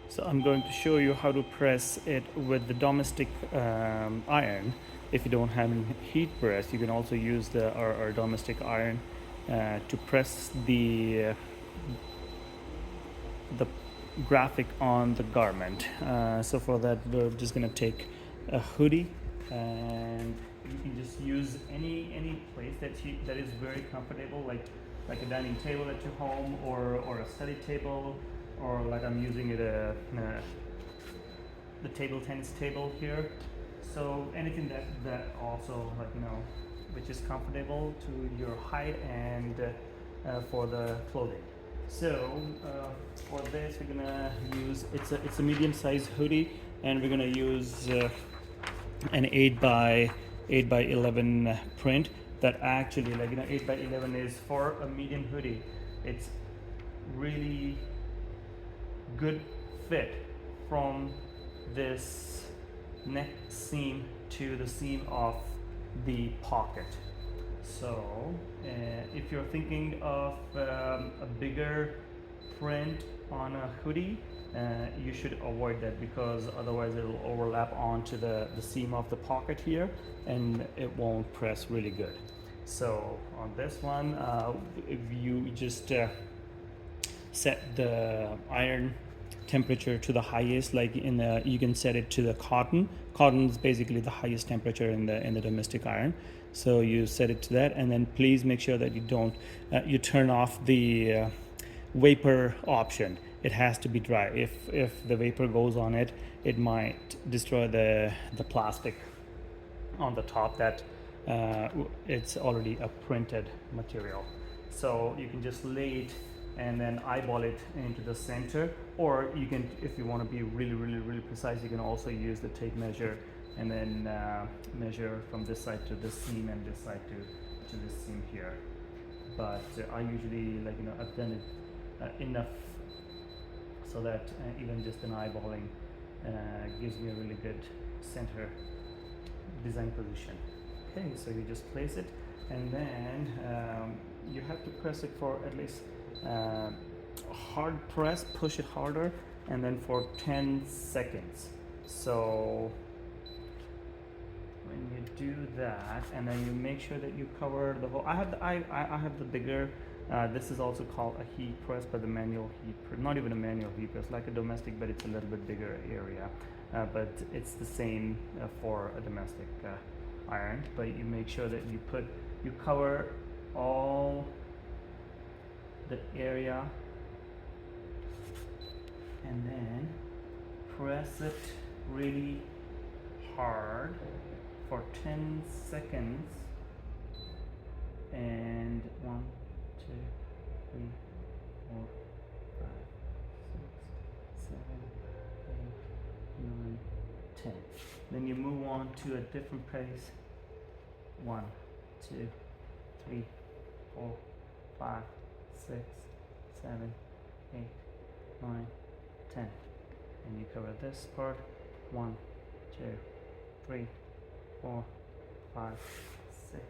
So I'm going to show you how to press it with the domestic iron. If you don't have a heat press, you can also use our domestic iron to press the graphic on the garment. So for that, we're just gonna take a hoodie, and you can just use any place that is very comfortable, like a dining table at your home, or a study table, or like I'm using it the table tennis table here. So anything that also, like, which is comfortable to your height and for the clothing. So for this, we're gonna use it's a medium-sized hoodie, and we're gonna use an 8 by 11 print. That actually, 8 by 11 is for a medium hoodie. It's really good fit from this neck seam to the seam of the pocket. So if you're thinking of a bigger print on a hoodie, you should avoid that, because otherwise it will overlap onto the seam of the pocket here, and it won't press really good. So on this one, if you just set the iron temperature to the highest, like you can set it to the cotton. Cotton is basically the highest temperature in the domestic iron. So you set it to that, and then please make sure that you don't you turn off the vapor option. It has to be dry. If the vapor goes on it, it might destroy the plastic on the top that it's already a printed material. So you can just lay it and then eyeball it into the center, or you can, if you want to be really precise, you can also use the tape measure and then measure from this side to this seam and this side to this seam here. But I usually, I've done it enough so that even just an eyeballing gives me a really good center design position. Okay, so you just place it, and then you have to press it for at least hard press, push it harder, and then for 10 seconds. So when you do that, and then you make sure that you cover the whole. I have the bigger. This is also called a heat press, but the manual heat press, not even a manual heat press, like a domestic, but it's a little bit bigger area. But it's the same for a domestic iron. But you make sure that you cover all the area, and then press it really hard for 10 seconds, and 1, 2, 3, 4, 5, 6, 7, 8, 9, 10. Then you move on to a different pace. 1, 2, 3, 4, 5, 6, 7, 8, 9, 10. And you cover this part. 1, 2, 3, 4, 5, 6,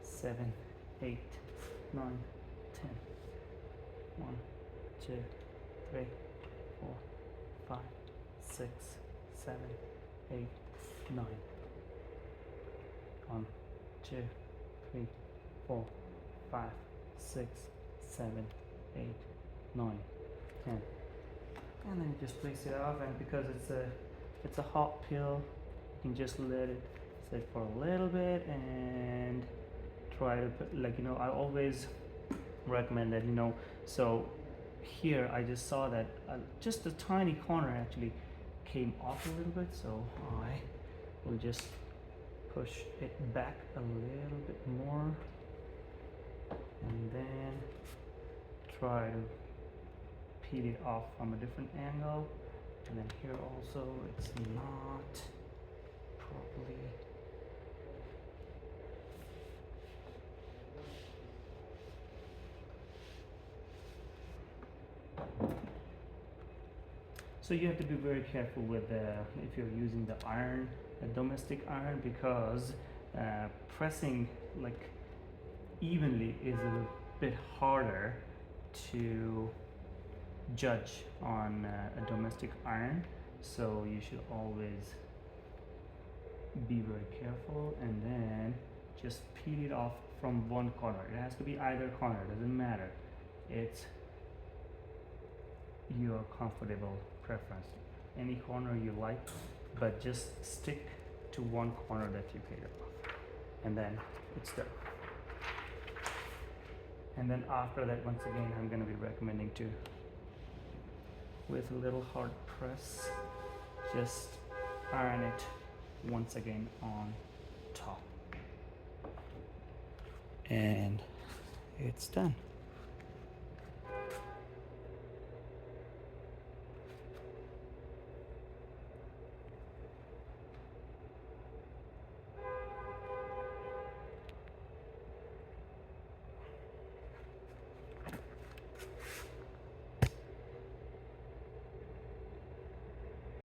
7, 8, 9, 10. 1, 2, 3, 4, 5, 6, 7, 8, 9. 1, 2, 3, 4, 5, 6, 7, 8, 9, 10. And then you just place it off, and because it's a hot peel, you can just let it sit for a little bit and try to put, I always recommend that, so here I just saw that just a tiny corner actually came off a little bit, so I will just push it back a little bit more, and then try to peel it off from a different angle. And then here also it's not properly. So you have to be very careful with if you're using the iron, the domestic iron, because pressing evenly is a bit harder to judge on a domestic iron, so you should always be very careful, and then just peel it off from one corner. It has to be either corner, doesn't matter. It's your comfortable preference, any corner you like, but just stick to one corner that you peeled off, and then it's done. And then after that, once again, I'm going to be recommending to, with a little hard press, just iron it once again on top, and it's done.